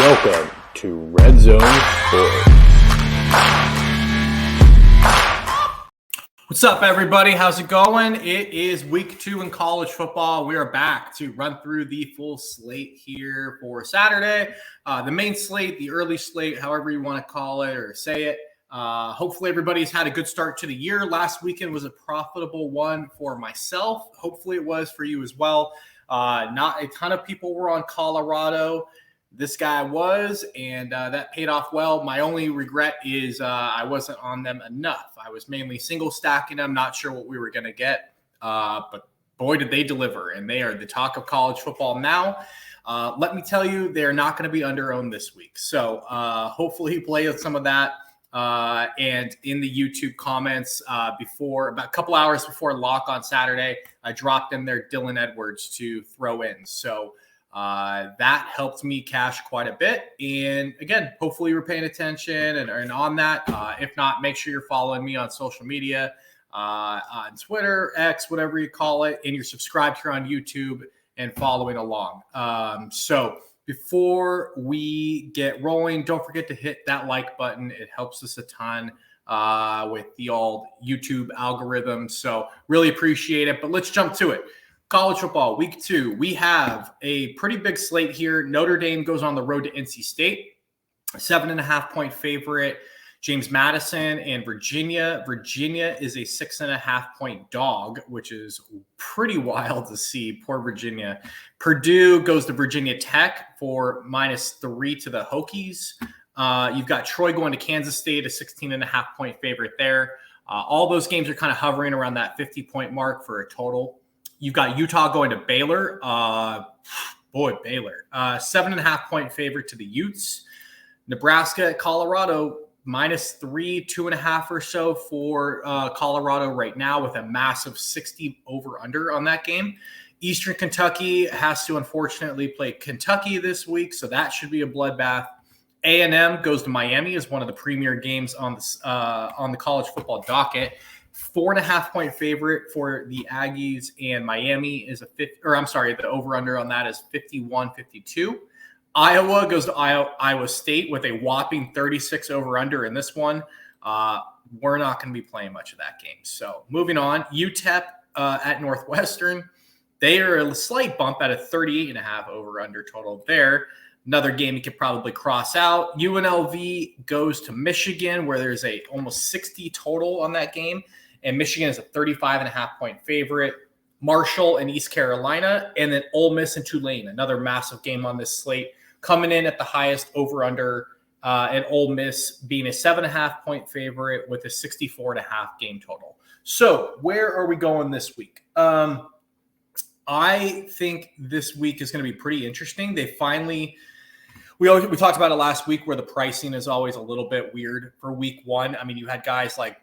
Welcome to Red Zone Sports. What's up, everybody? How's it going? It is week 2 in college football. We are back to run through the full slate here for Saturday. The main slate, the early slate, however you want to call it or say it. Hopefully everybody's had a good start to the year. Last weekend was a profitable one for myself. Hopefully it was for you as well. Not a ton of people were on Colorado. This guy was, and that paid off well. My only regret is I wasn't on them enough. I was mainly single stacking them, not sure what we were going to get. But boy, did they deliver, and they are the talk of college football now. Let me tell you, they're not going to be under-owned this week. So hopefully you play with some of that. And in the YouTube comments about a couple hours before lock on Saturday, I dropped in there Dylan Edwards to throw in. So that helped me cash quite a bit. And again, hopefully you're paying attention and on that. If not, make sure you're following me on social media, on Twitter, X, whatever you call it, and you're subscribed here on YouTube and following along. So before we get rolling, don't forget to hit that like button. It helps us a ton with the old YouTube algorithm. So really appreciate it. But let's jump to it. College football, week 2. We have a pretty big slate here. Notre Dame goes on the road to NC State, a 7.5-point favorite. James Madison and Virginia. Virginia is a 6.5-point dog, which is pretty wild to see. Poor Virginia. Purdue goes to Virginia Tech for -3 to the Hokies. You've got Troy going to Kansas State, a 16.5-point favorite there. All those games are kind of hovering around that 50-point mark for a total. You've got Utah going to Baylor. Baylor. 7.5-point favorite to the Utes. Nebraska at Colorado, -3, 2.5 or so for Colorado right now with a massive 60 over-under on that game. Eastern Kentucky has to unfortunately play Kentucky this week, so that should be a bloodbath. A&M goes to Miami as one of the premier games on the college football docket. 4.5-point favorite for the Aggies, and Miami is the over-under on that is 51-52. Iowa goes to Iowa State with a whopping 36 over-under in this one. We're not going to be playing much of that game. So moving on, UTEP at Northwestern. They are a slight bump at a 38.5 over-under total there. Another game you could probably cross out. UNLV goes to Michigan, where there's a almost 60 total on that game. And Michigan is a 35.5-point favorite. Marshall and East Carolina, and then Ole Miss and Tulane, another massive game on this slate, coming in at the highest over-under, and Ole Miss being a 7.5-point favorite with a 64.5 game total. So where are we going this week? I think this week is going to be pretty interesting. They finally – we talked about it last week where the pricing is always a little bit weird for week 1. I mean, you had guys like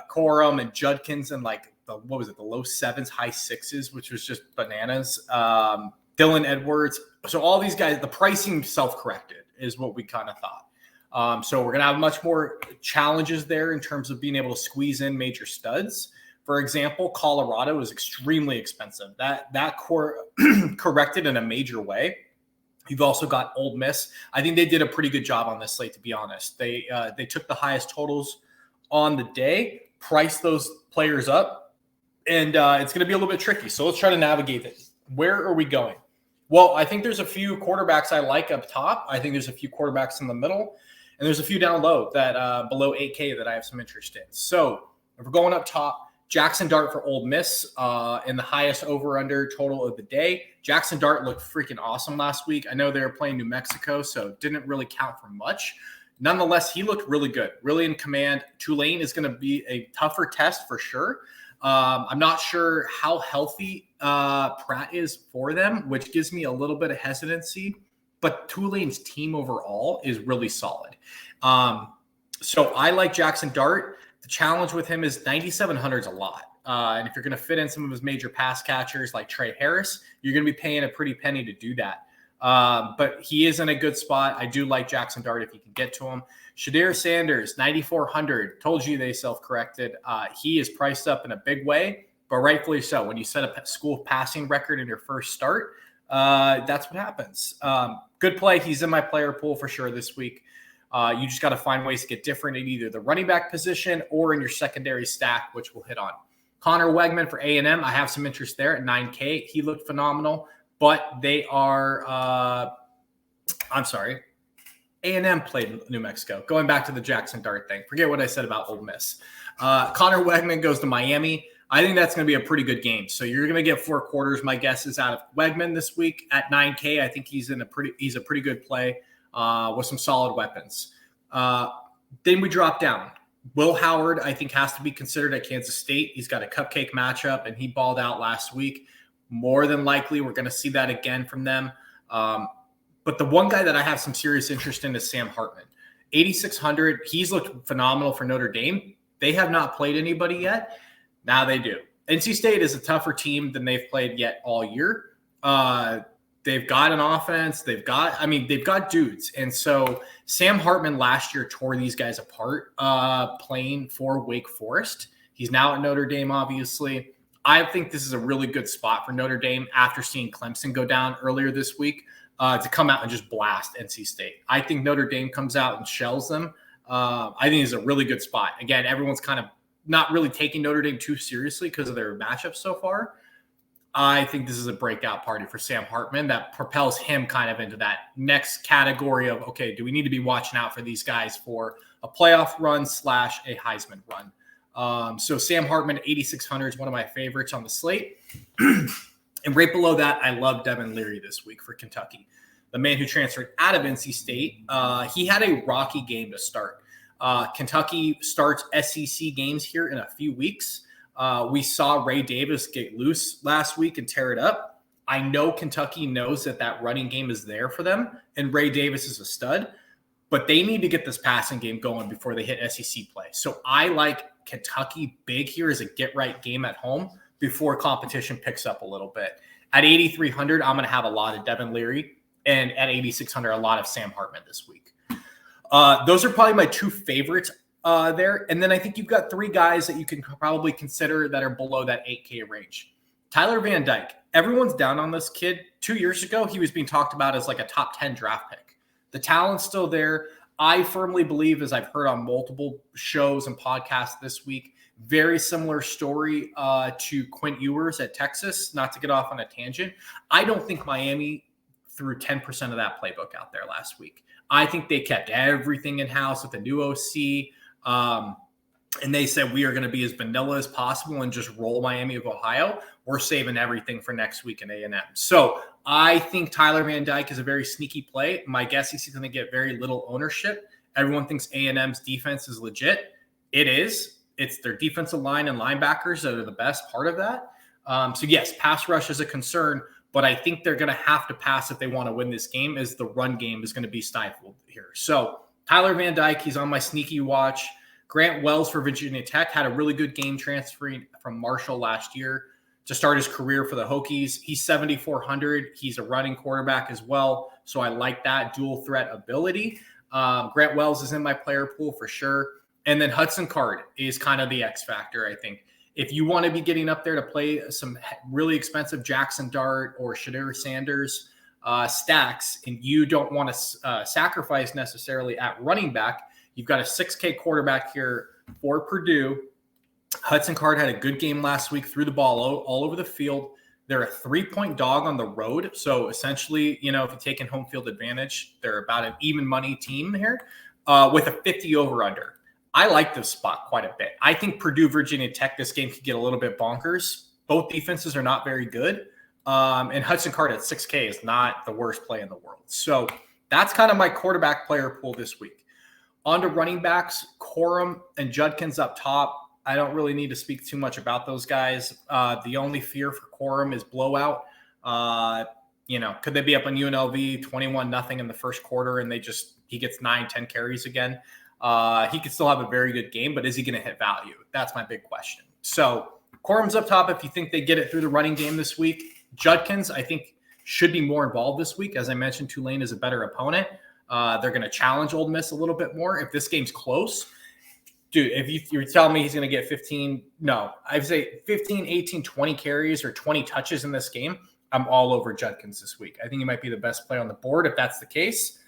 Corum and Judkins and like the low 7s, high 6s, which was just bananas. Dylan Edwards. So all these guys, the pricing self-corrected is what we kind of thought. So we're going to have much more challenges there in terms of being able to squeeze in major studs. For example, Colorado is extremely expensive. That corrected in a major way. You've also got Ole Miss. I think they did a pretty good job on this slate, to be honest. They took the highest totals on the day, priced those players up, and it's going to be a little bit tricky. So let's try to navigate this. Where are we going? Well, I think there's a few quarterbacks I like up top. I think there's a few quarterbacks in the middle, and there's a few down low that below 8K that I have some interest in. So if we're going up top, Jackson Dart for Ole Miss in the highest over-under total of the day. Jackson Dart looked freaking awesome last week. I know they were playing New Mexico, so it didn't really count for much. Nonetheless, he looked really good, really in command. Tulane is going to be a tougher test for sure. I'm not sure how healthy Pratt is for them, which gives me a little bit of hesitancy. But Tulane's team overall is really solid. So I like Jackson Dart. The challenge with him is 9,700 is a lot. And if you're going to fit in some of his major pass catchers like Trey Harris, you're going to be paying a pretty penny to do that. But he is in a good spot. I do like Jackson Dart if you can get to him. Shadir Sanders, 9,400. Told you they self-corrected. He is priced up in a big way, but rightfully so. When you set a school passing record in your first start, That's what happens. Good play. He's in my player pool for sure this week. You just got to find ways to get different in either the running back position or in your secondary stack, which we'll hit on. Connor Wegman for A&M. I have some interest there at 9K. He looked phenomenal, but they are A&M played New Mexico. Going back to the Jackson Dart thing. Forget what I said about Ole Miss. Connor Wegman goes to Miami. I think that's going to be a pretty good game. So you're going to get 4 quarters. My guess is out of Wegman this week at 9K. I think he's a pretty good play with some solid weapons. Then we drop down. Will Howard, I think, has to be considered at Kansas State. He's got a cupcake matchup, and he balled out last week. More than likely, we're going to see that again from them. But the one guy that I have some serious interest in is Sam Hartman. 8,600. He's looked phenomenal for Notre Dame. They have not played anybody yet. Now they do. NC State is a tougher team than they've played yet all year. They've got an offense. They've got dudes. And so Sam Hartman last year tore these guys apart playing for Wake Forest. He's now at Notre Dame, obviously. I think this is a really good spot for Notre Dame after seeing Clemson go down earlier this week to come out and just blast NC State. I think Notre Dame comes out and shells them. I think it's a really good spot. Again, everyone's kind of not really taking Notre Dame too seriously because of their matchups so far. I think this is a breakout party for Sam Hartman that propels him kind of into that next category of, okay, do we need to be watching out for these guys for a playoff run / a Heisman run? So Sam Hartman, 8,600 is one of my favorites on the slate. And right below that, I love Devin Leary this week for Kentucky. The man who transferred out of NC State. He had a rocky game to start. Kentucky starts SEC games here in a few weeks. We saw Ray Davis get loose last week and tear it up. I know Kentucky knows that running game is there for them, and Ray Davis is a stud, but they need to get this passing game going before they hit SEC play. So I like Kentucky big here as a get-right game at home before competition picks up a little bit. At 8,300, I'm going to have a lot of Devin Leary, and at 8,600, a lot of Sam Hartman this week. Those are probably my 2 favorites there. And then I think you've got 3 guys that you can probably consider that are below that 8K range. Tyler Van Dyke. Everyone's down on this kid. 2 years ago, he was being talked about as like a top 10 draft pick. The talent's still there. I firmly believe, as I've heard on multiple shows and podcasts this week, very similar story to Quint Ewers at Texas, not to get off on a tangent. I don't think Miami threw 10% of that playbook out there last week. I think they kept everything in-house with the new OC. And they said, we are going to be as vanilla as possible and just roll Miami of Ohio. We're saving everything for next week in A&M. So I think Tyler Van Dyke is a very sneaky play. My guess is he's going to get very little ownership. Everyone thinks A&M's defense is legit. It is. It's their defensive line and linebackers that are the best part of that. So yes, pass rush is a concern, but I think they're going to have to pass if they want to win this game, as the run game is going to be stifled here. So Tyler Van Dyke, he's on my sneaky watch. Grant Wells for Virginia Tech had a really good game transferring from Marshall last year to start his career for the Hokies. He's 7,400. He's a running quarterback as well, so I like that dual threat ability. Grant Wells is in my player pool for sure. And then Hudson Card is kind of the X factor, I think. If you want to be getting up there to play some really expensive Jackson Dart or Shadur Sanders stacks, and you don't want to sacrifice necessarily at running back, you've got a 6K quarterback here for Purdue. Hudson Card had a good game last week, threw the ball all over the field. They're a 3-point dog on the road. So essentially, if you're taking home field advantage, they're about an even money team here with a 50 over-under. I like this spot quite a bit. I think Purdue, Virginia Tech, this game could get a little bit bonkers. Both defenses are not very good. And Hudson Card at 6K is not the worst play in the world. So that's kind of my quarterback player pool this week. On to running backs, Corum and Judkins up top. I don't really need to speak too much about those guys. The only fear for Corum is blowout. Could they be up on UNLV 21-0 in the first quarter and he gets 9-10 carries again? He could still have a very good game, but is he going to hit value? That's my big question. So Corum's up top if you think they get it through the running game this week. Judkins, I think, should be more involved this week. As I mentioned, Tulane is a better opponent. They're going to challenge Ole Miss a little bit more. If this game's close, dude, if you're telling me he's going to get 15, no, I'd say 15, 18, 20 carries or 20 touches in this game, I'm all over Judkins this week. I think he might be the best player on the board if that's the case.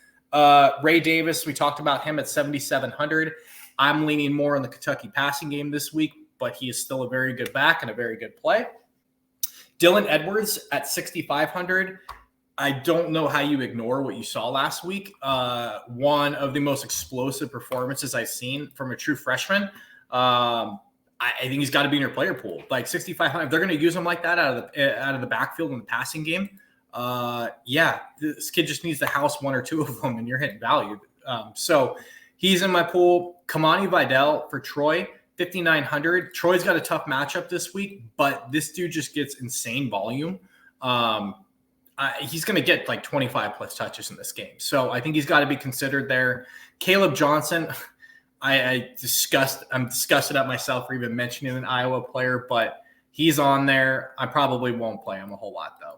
Ray Davis, we talked about him at 7,700. I'm leaning more on the Kentucky passing game this week, but he is still a very good back and a very good play. Dylan Edwards at 6,500. I don't know how you ignore what you saw last week. One of the most explosive performances I've seen from a true freshman. I think he's got to be in your player pool. Like 6,500, if they're going to use him like that out of the backfield in the passing game, this kid just needs to house one or two of them, and you're hitting value. So he's in my pool. Kamani Vidal for Troy, 5,900. Troy's got a tough matchup this week, but this dude just gets insane volume. He's going to get like 25 plus touches in this game. So I think he's got to be considered there. Caleb Johnson, I'm disgusted at myself for even mentioning an Iowa player, but he's on there. I probably won't play him a whole lot though.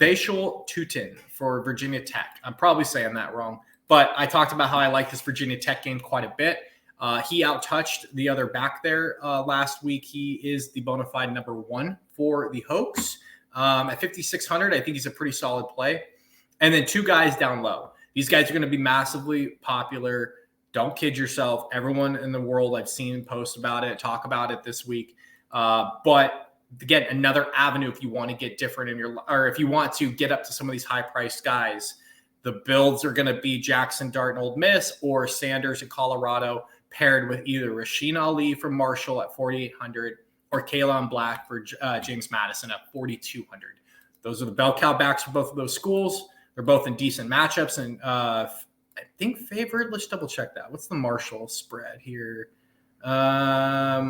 Bashul Tutin for Virginia Tech. I'm probably saying that wrong, but I talked about how I like this Virginia Tech game quite a bit. He outtouched the other back there last week. He is the bona fide number one for the Hokies. At 5,600, I think he's a pretty solid play. And then two guys down low. These guys are going to be massively popular. Don't kid yourself. Everyone in the world I've seen post about it, talk about it this week. But again, another avenue if you want to get different or if you want to get up to some of these high-priced guys. The builds are going to be Jackson Dart and Ole Miss or Sanders in Colorado paired with either Rasheen Ali from Marshall at 4,800 or Kalon Black for James Madison at 4,200. Those are the bell cow backs for both of those schools. They're both in decent matchups and I think favored. Let's double check that. What's the Marshall spread here? I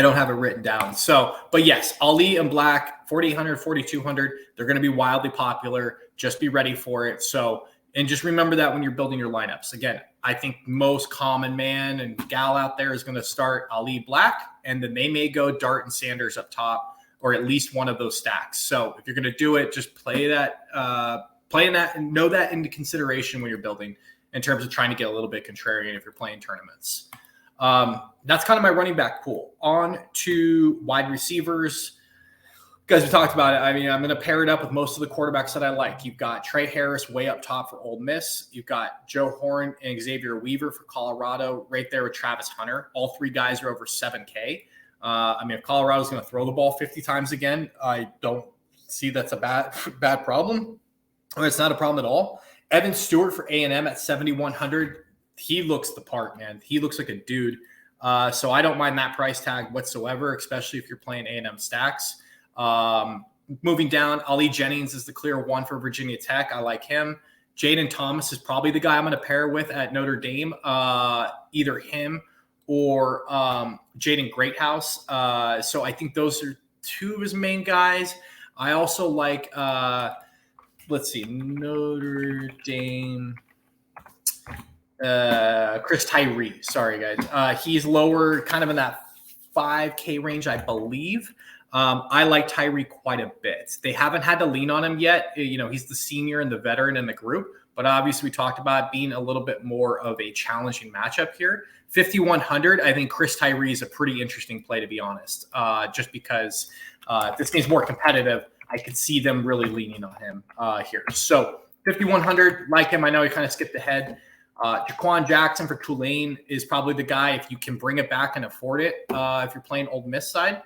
don't have it written down. So, but yes, Ali and Black, 4,800, 4,200. They're going to be wildly popular. Just be ready for it. So, and just remember that when you're building your lineups. Again, I think most common man and gal out there is going to start Ali Black, and then they may go Dart and Sanders up top, or at least one of those stacks. So if you're going to do it, just play that and know that into consideration when you're building in terms of trying to get a little bit contrarian if you're playing tournaments. That's kind of my running back pool. On to wide receivers. Guys, we talked about it. I mean, I'm going to pair it up with most of the quarterbacks that I like. You've got Trey Harris way up top for Ole Miss. You've got Joe Horn and Xavier Weaver for Colorado, right there with Travis Hunter. All three guys are over 7K. If Colorado's going to throw the ball 50 times again, I don't see that's a bad problem. Or it's not a problem at all. Evan Stewart for A&M at 7,100. He looks the part, man. He looks like a dude. So I don't mind that price tag whatsoever, especially if you're playing A&M stacks. Moving down, Ali Jennings is the clear one for Virginia Tech. I like him. Jaden Thomas is probably the guy I'm going to pair with at Notre Dame. Either him or Jaden Greathouse. So I think those are two of his main guys. I also like, Notre Dame. Chris Tyree. Sorry, guys. He's lower, kind of in that 5K range, I believe. I like Tyree quite a bit. They haven't had to lean on him yet. He's the senior and the veteran in the group, but obviously we talked about being a little bit more of a challenging matchup here. 5,100, I think Chris Tyree is a pretty interesting play, to be honest, just because if this game's more competitive, I could see them really leaning on him here. So 5,100, like him. I know he kind of skipped ahead. Jaquan Jackson for Tulane is probably the guy if you can bring it back and afford it if you're playing Ole Miss side.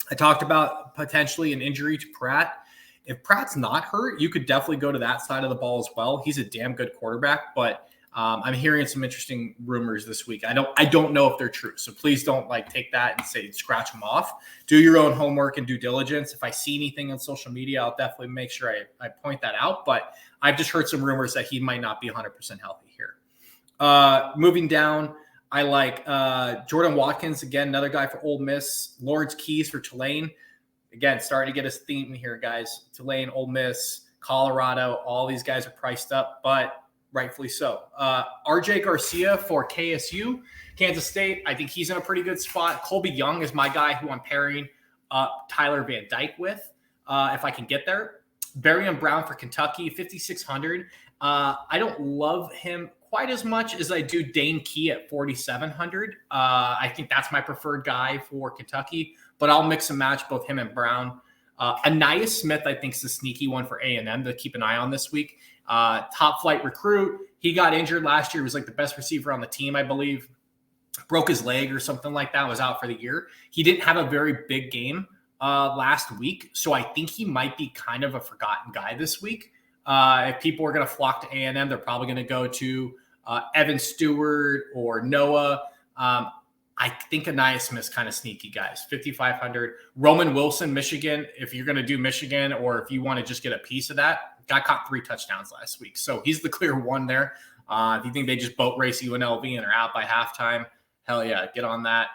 I talked about potentially an injury to Pratt. If Pratt's not hurt, you could definitely go to that side of the ball as well. He's a damn good quarterback, but I'm hearing some interesting rumors this week. I don't know if they're true, so please don't take that and say scratch them off. Do your own homework and due diligence. If I see anything on social media, I'll definitely make sure I point that out. But I've just heard some rumors that he might not be 100% healthy here. Moving down, I like Jordan Watkins, again, another guy for Ole Miss. Lawrence Keys for Tulane. Again, starting to get his theme here, guys. Tulane, Ole Miss, Colorado, all these guys are priced up, but rightfully so. RJ Garcia for KSU, Kansas State. I think he's in a pretty good spot. Colby Young is my guy who I'm pairing Tyler Van Dyke with if I can get there. Barion Brown for Kentucky, 5,600. I don't love him quite as much as I do Dane Key at 4,700. I think that's my preferred guy for Kentucky, but I'll mix and match both him and Brown. Anais Smith, I think, is a sneaky one for A&M to keep an eye on this week. Top flight recruit. He got injured last year. He was like the best receiver on the team, I believe. Broke his leg or something like that, was out for the year. He didn't have a very big game last week, so I think he might be kind of a forgotten guy this week. If people are going to flock to A&M, they're probably going to go to Evan Stewart or Noah. I think Anais Smith's kind of sneaky, guys. 5,500. Roman Wilson, Michigan. If you're going to do Michigan, or if you want to just get a piece of that, guy caught 3 touchdowns last week, so he's the clear one there. If you think they just boat race UNLV and are out by halftime, hell yeah, get on that.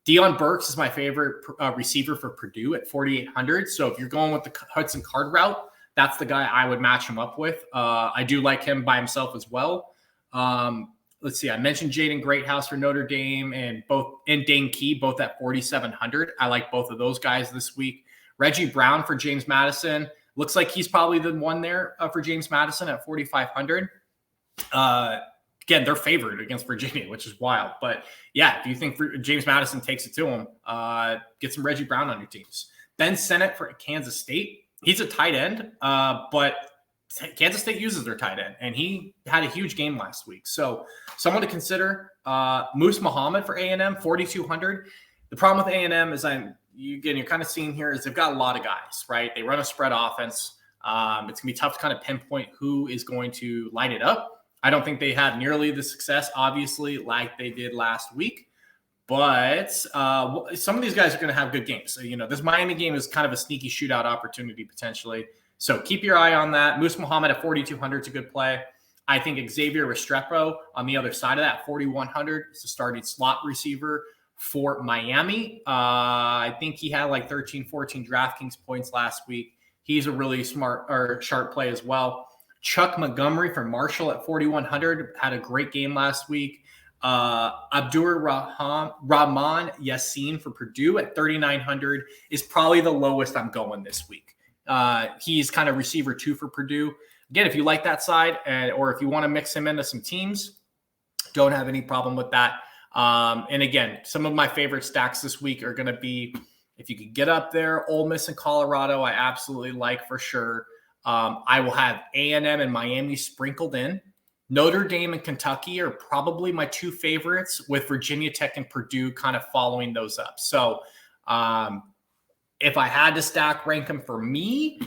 Deion Burks is my favorite receiver for Purdue at 4,800. So if you're going with the Hudson Card route, that's the guy I would match him up with. I do like him by himself as well. Let's see. I mentioned Jaden Greathouse for Notre Dame and Dane Key, both at 4,700. I like both of those guys this week. Reggie Brown for James Madison. Looks like he's probably the one there for James Madison at 4,500. Again, they're favored against Virginia, which is wild. But yeah, if you think James Madison takes it to him, get some Reggie Brown on your teams. Ben Sennett for Kansas State. He's a tight end, but Kansas State uses their tight end, and he had a huge game last week. So someone to consider. Moose Muhammad for A&M, 4,200. The problem with A&M is you're kind of seeing here is they've got a lot of guys, right? They run a spread offense. It's going to be tough to kind of pinpoint who is going to light it up. I don't think they had nearly the success, obviously, like they did last week. But some of these guys are going to have good games. So, this Miami game is kind of a sneaky shootout opportunity potentially. So keep your eye on that. Moose Muhammad at 4,200 is a good play. I think Xavier Restrepo on the other side of that, 4,100, is a starting slot receiver for Miami. I think he had like 13, 14 DraftKings points last week. He's a really sharp play as well. Chuck Montgomery from Marshall at 4,100 had a great game last week. Abdur Rahman Yassin for Purdue at 3,900 is probably the lowest I'm going this week. He's kind of receiver 2 for Purdue. Again, if you like that side or if you want to mix him into some teams, don't have any problem with that. And again, some of my favorite stacks this week are going to be, if you could get up there, Ole Miss and Colorado, I absolutely like for sure. I will have A&M and Miami sprinkled in. Notre Dame and Kentucky are probably my 2 favorites, with Virginia Tech and Purdue kind of following those up. So if I had to rank them for me,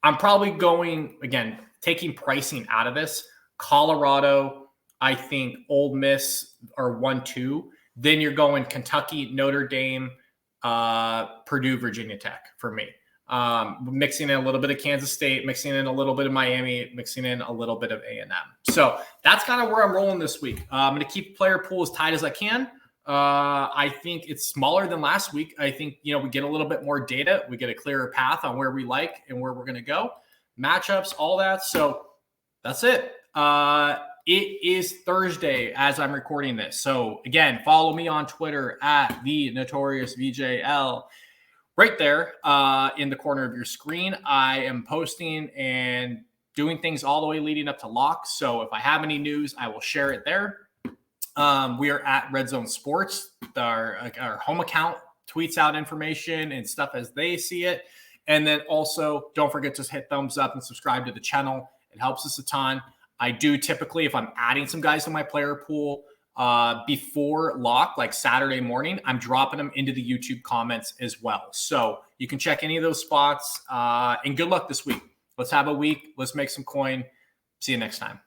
I'm probably going, again, taking pricing out of this. Colorado, I think Ole Miss are 1-2. Then you're going Kentucky, Notre Dame, Purdue, Virginia Tech for me. Mixing in a little bit of Kansas State, mixing in a little bit of Miami, mixing in a little bit of A&M. So that's kind of where I'm rolling this week. I'm going to keep player pool as tight as I can. I think it's smaller than last week. I think, we get a little bit more data. We get a clearer path on where we like and where we're going to go. Matchups, all that. So that's it. It is Thursday as I'm recording this. So again, follow me on Twitter at the Notorious VJL. Right there in the corner of your screen, I am posting and doing things all the way leading up to lock. So if I have any news, I will share it there. We are at Red Zone Sports. Our home account tweets out information and stuff as they see it. And then also, don't forget to hit thumbs up and subscribe to the channel. It helps us a ton. I do typically, if I'm adding some guys to my player pool, before lock, like Saturday morning, I'm dropping them into the YouTube comments as well. So you can check any of those spots, and good luck this week. Let's have a week. Let's make some coin. See you next time.